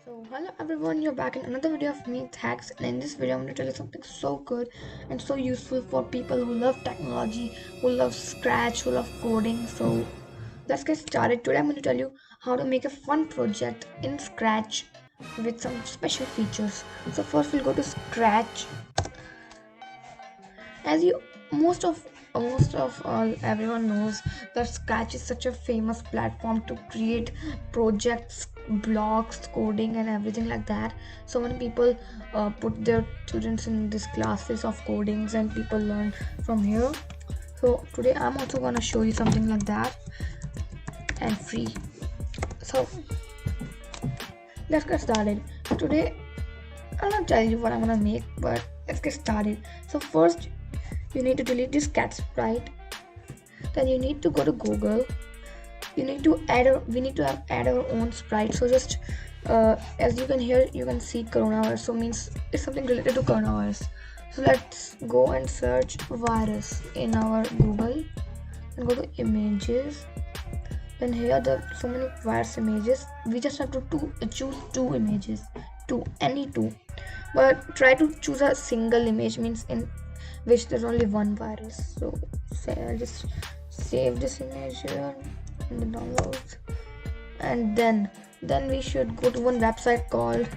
So hello everyone, you're back in another video of me hacks, and in this video I'm going to tell you something so good and so useful for people who love technology, who love Scratch, who love coding. So let's get started. Today I'm going to tell you how to make a fun project in Scratch with some special features. So first we'll go to Scratch. As you most of all everyone knows that Scratch is such a famous platform to create projects, blogs, coding and everything like that. So many people put their students in these classes of codings and people learn from here. So today I'm also gonna show you something like that and free. So let's get started. Today I'll not tell you what I'm gonna make, but let's get started. So first you need to delete this cat sprite. Then you need to go to Google. We need to add our own sprite. So just as you can hear, you can see coronavirus. So means it's something related to coronavirus. So let's go and search virus in our Google and go to images. Then here there are so many virus images. We just have to choose two images, any two. But try to choose a single image, means in which there's only one virus. So say I'll just save this image here in the downloads, and then we should go to one website called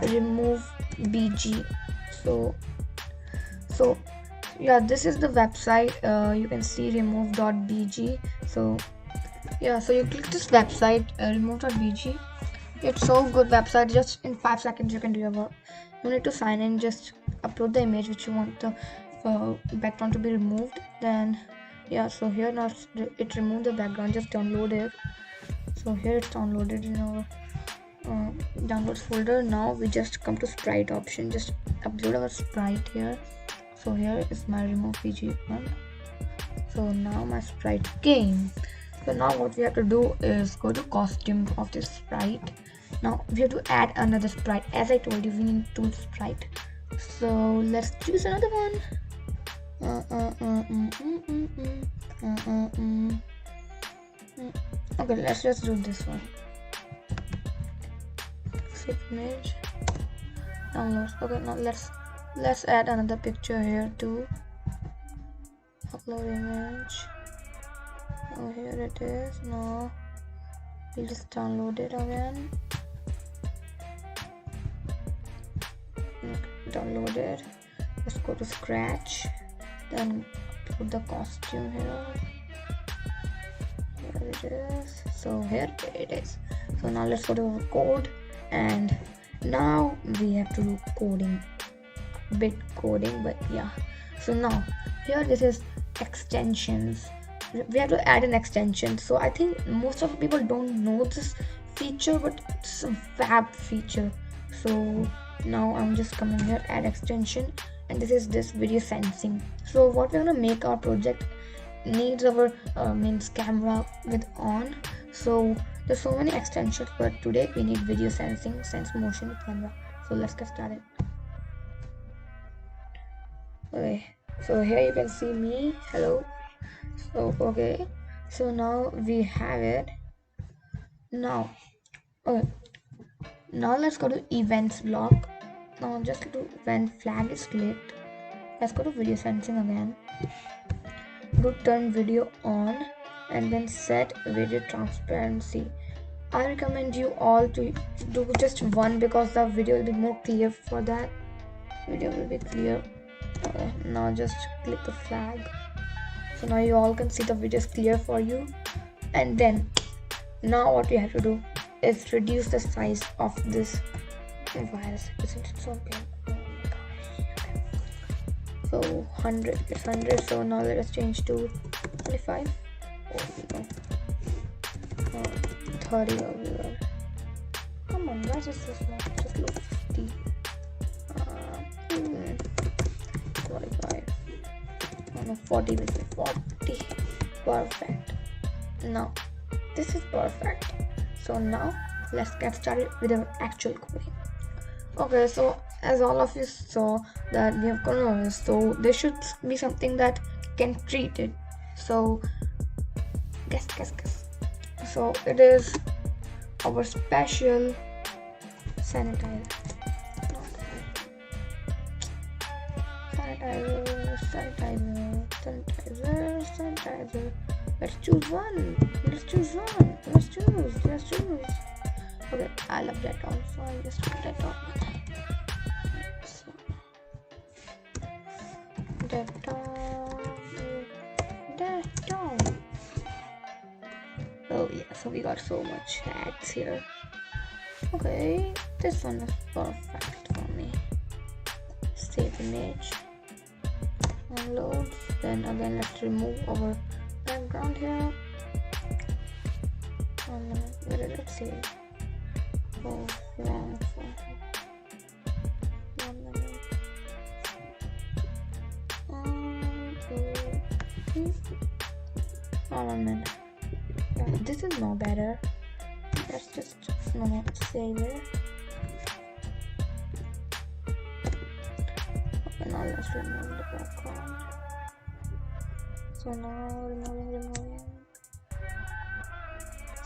remove bg. So yeah, this is the website. You can see remove.bg. So yeah, so you click this website, remove.bg. It's so good website. Just in 5 seconds you can do your work. You need to sign in, just upload the image which you want the background to be removed. Then yeah, so here now it removed the background, just download it. So here it's downloaded in our downloads folder. Now we just come to sprite option, just upload our sprite here. So here is my remove pg one. So now my sprite came. So now what we have to do is go to costume of this sprite. Now we have to add another sprite. As I told you, we need two sprite. So let's choose another one. Okay, let's just do this one. Save image, downloads. Okay, now let's add another picture here too. Upload image. Oh, here it is. Now we'll just download it again. Okay, download it. Let's go to Scratch. Then put the costume here. Here it is. So here it is. So now let's go to our code, and now we have to do coding, bit coding. But yeah, so now here this is extensions. We have to add an extension. So I think most of the people don't know this feature, but it's a fab feature. So now I'm just coming here, add extension, and this is this video sensing. So what we're gonna make our project needs our means camera with on. So there's so many extensions, but today we need video sensing, sense motion camera. So let's get started. Okay, so here you can see me. Hello. So okay, so now we have it. Now okay, now let's go to events block. Now just go to when flag is clicked, let's go to video sensing again. Do turn video on, and then set video transparency. I recommend you all to do just one, because the video will be more clear. For that video will be clear. Okay, now just click the flag. So now you all can see the video is clear for you. And then now what you have to do is reduce the size of this virus. Isn't it so big? Oh my gosh. So 100, it's 100. So now let us change to 25. Oh no. 30 over. Come on, why is this so small? Just look 50. 45. Oh no, 40 will be 40. Perfect. Now this is perfect. So now let's get started with our actual coding. Okay, so as all of you saw that we have coronavirus, so there should be something that can treat it. So guess. So it is our special sanitizer. Sanitizer. Let's choose one. Let's choose. Okay, I love that on, so I just put that on. So, that on. Oh yeah, so we got so much hats here. Okay, this one is perfect for me. Save image. Downloads. Then again, let's remove our background here. Where did it save? Oh, wrong. 1 minute. Yeah, this is no better. Let's just save it. Okay, now let's remove the background. So now removing.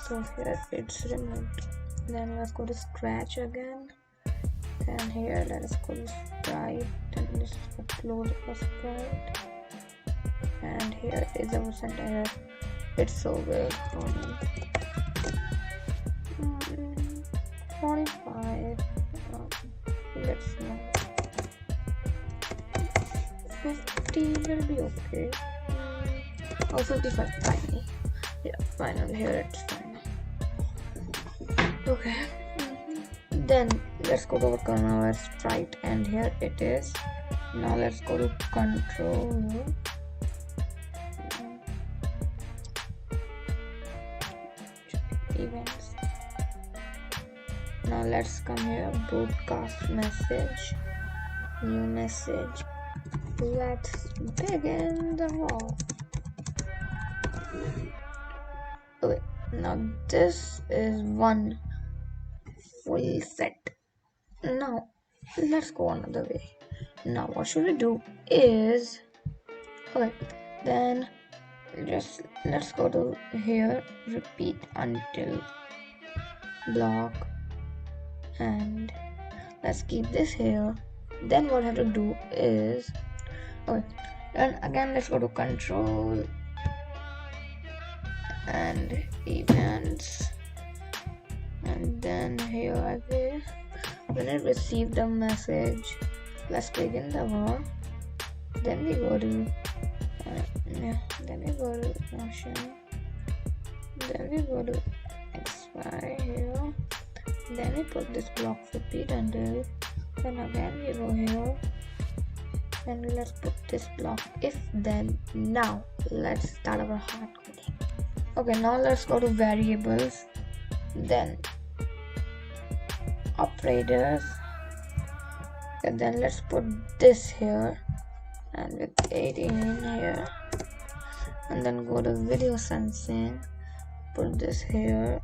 So here it's removed. Then let's go to scratch again. Then here let us go to sprite and let's upload a sprite. And here is our center. It's so big for me. 45. Let's know. 50 will be okay. Oh, 55 finally. Yeah, finally here it's fine. Okay. Then let's go to our corner sprite and here it is. Now let's go to control. Events. Now let's come here, broadcast message, new message. Let's begin the walk. Okay, now this is one full set. Now let's go another way. Now what should we do is, okay, then just let's go to here, repeat until block, and let's keep this here. Then what I have to do is, okay, then again let's go to control and events, and then here again when I receive the message, let's begin the war. Then we go to motion, then we go to XY here, then we put this block repeat until, then again we go here, and let's put this block if then. Now let's start our hard coding. Okay, now let's go to variables, then operators, and then let's put this here and with 18 here, and then go to video sensing, put this here.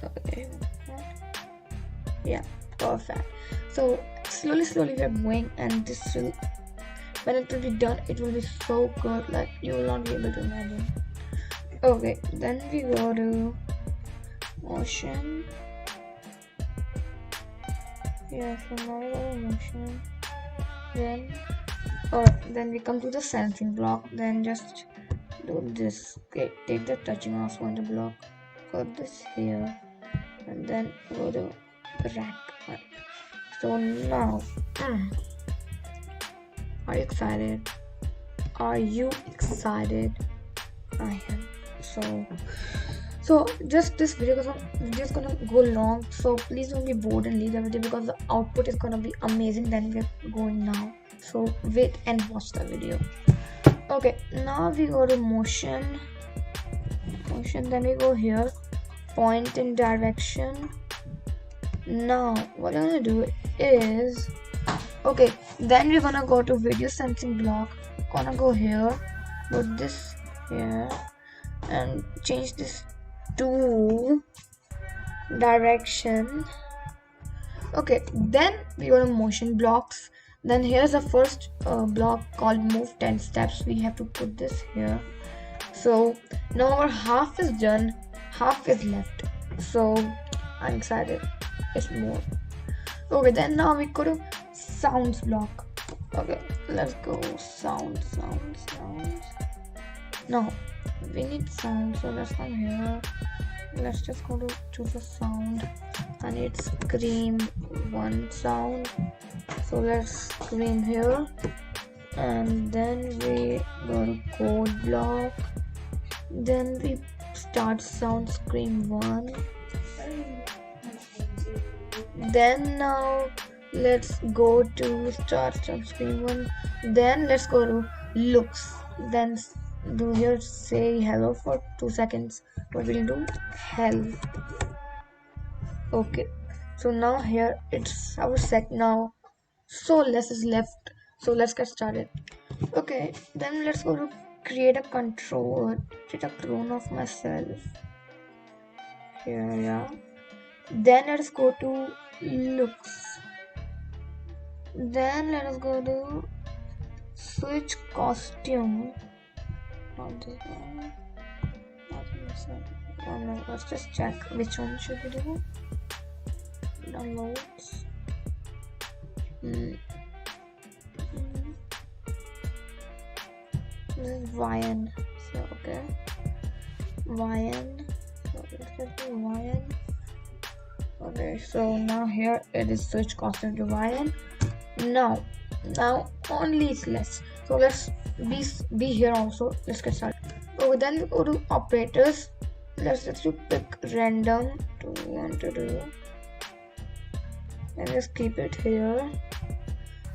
Okay, yeah, perfect. So slowly we are going, and this will, when it will be done, it will be so good, like you will not be able to imagine. Okay, then we go to motion. Yeah, so now we go to motion. Then we come to the sensing block. Then just do this. Okay, take the touching mouse on the block, put this here, and then go to rack. So now, are you excited? Are you excited? I am. So just this video is gonna go long, so please don't be bored and leave the video, because the output is gonna be amazing. Then we're going now, so wait and watch the video. Okay, now we go to motion, then we go here, point in direction. Now what I'm gonna do is, okay, then we're gonna go to video sensing block, gonna go here, put this here, and change this to direction. Okay, then we go to motion blocks. Then here's the first block called move 10 steps. We have to put this here. So now our half is done, half is left. So I'm excited. It's more. Okay, then now we go to sounds block. Okay, let's go sounds. Now we need sound, so let's come here. Let's just go to choose a sound. I need scream one sound. So let's scream here, and then we go to code block. Then we start sound scream one. Then now let's go to start sound scream one. Then let's go to looks. Then do here say hello for 2 seconds. What we'll do? Hell. Okay. So now here it's our set now. So less is left. So let's get started. Okay, then let's go to create a clone of myself. Here, yeah. Then let's go to looks. Then let us go to switch costume. Not this one. Not this one. Oh no, let's just check which one should we do. Downloads. This is YN. So okay. YN. So let's just do YN. Okay, so now here it is switch costume to YN. Now only it's less. So let's be here also. Let's get started. Okay, then we go to operators. Let's just pick random to want to do. And just keep it here.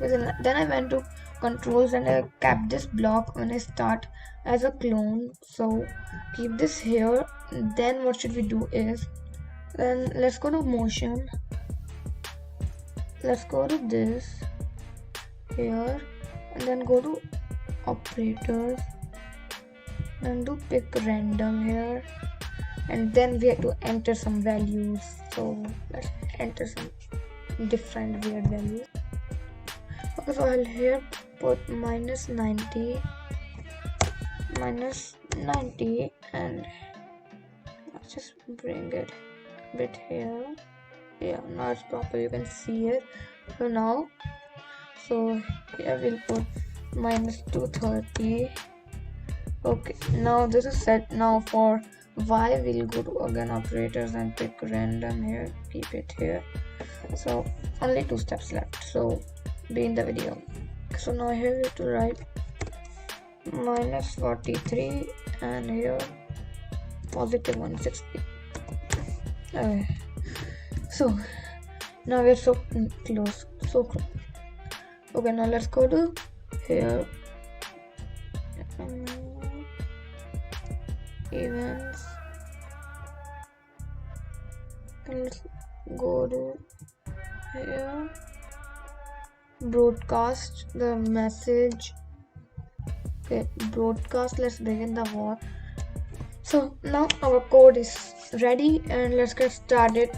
Then I went to controls and I kept this block when I start as a clone. So keep this here. Then what should we do is, then let's go to motion. Let's go to this here and then go to operators and do pick random here, and then we have to enter some values. So let's enter some different weird values. Okay, so I'll here put -90 and let's just bring it a bit here. Yeah, now it's proper, you can see it. So here we'll put -230. Okay, now this is set. Now for Y we'll go to again operators and pick random here, keep it here. So only 2 steps left, so be in the video. So now here we have to write -43 and here +160. So now we're so close, Okay, now let's go to here, events, and let's go to here, broadcast the message. Okay, broadcast, let's begin the war. So now our code is ready and let's get started.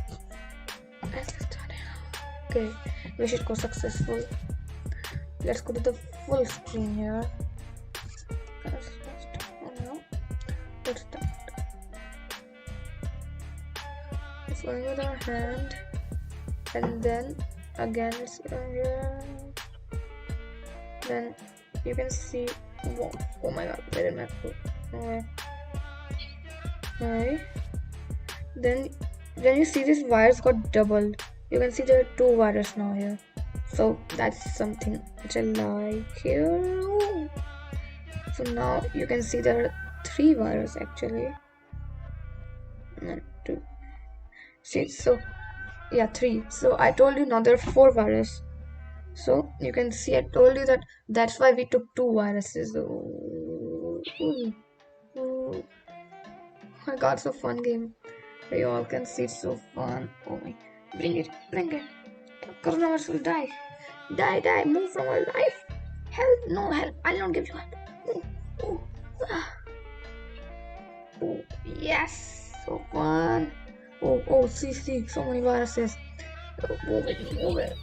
Okay, we should go successful. Let's go to the full screen here. Let's start. It's going with our hand, and then again it's here. Then you can see, whoa, oh my god, where did my foot? Okay. Then you see these wires got doubled. You can see there are 2 wires now here. So that's something which I like here. So now you can see there are 3 wires actually. 1, 2. See, so yeah, 3. So I told you now there are 4 wires. So you can see I told you that's why we took 2 viruses. Oh my god, so fun game. You all can see it's so fun. Oh my, bring it. Coronavirus will die, move from our life. Help, no help, I'll not give you help. Oh, yes, so fun. Oh, see, so many viruses. Move it.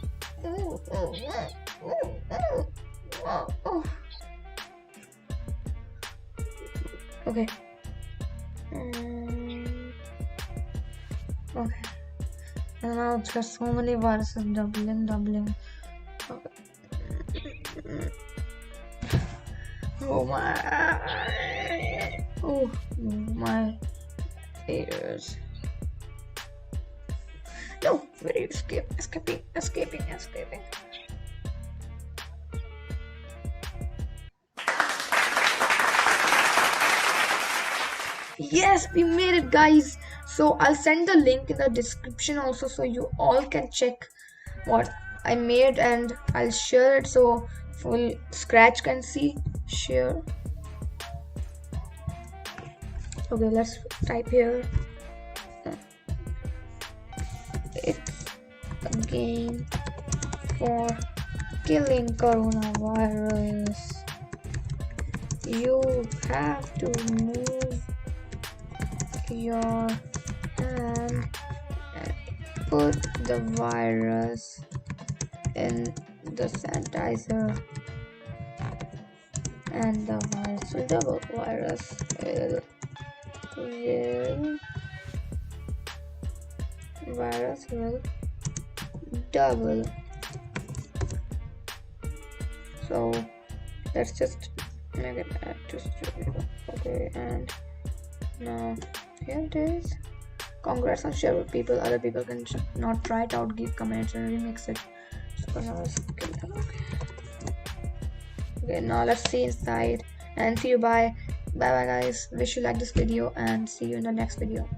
Oh. Okay. Okay. And now it's got so many viruses doubling. Okay. Oh my ears. No, where are you escaping. Yes, we made it, guys. So I'll send the link in the description also, so you all can check what I made, and I'll share it so full Scratch can see. Share. Okay, let's type here. It's a game for killing coronavirus. You have to move your hand and put the virus in the sanitizer, and the virus will double. Virus will double. So let's just make it add to studio. Okay, and now here it is. Congrats on share with people. Other people can not try it out, give comments and remix it. Okay, now let's see inside and see you. Bye guys. Wish you like this video and see you in the next video.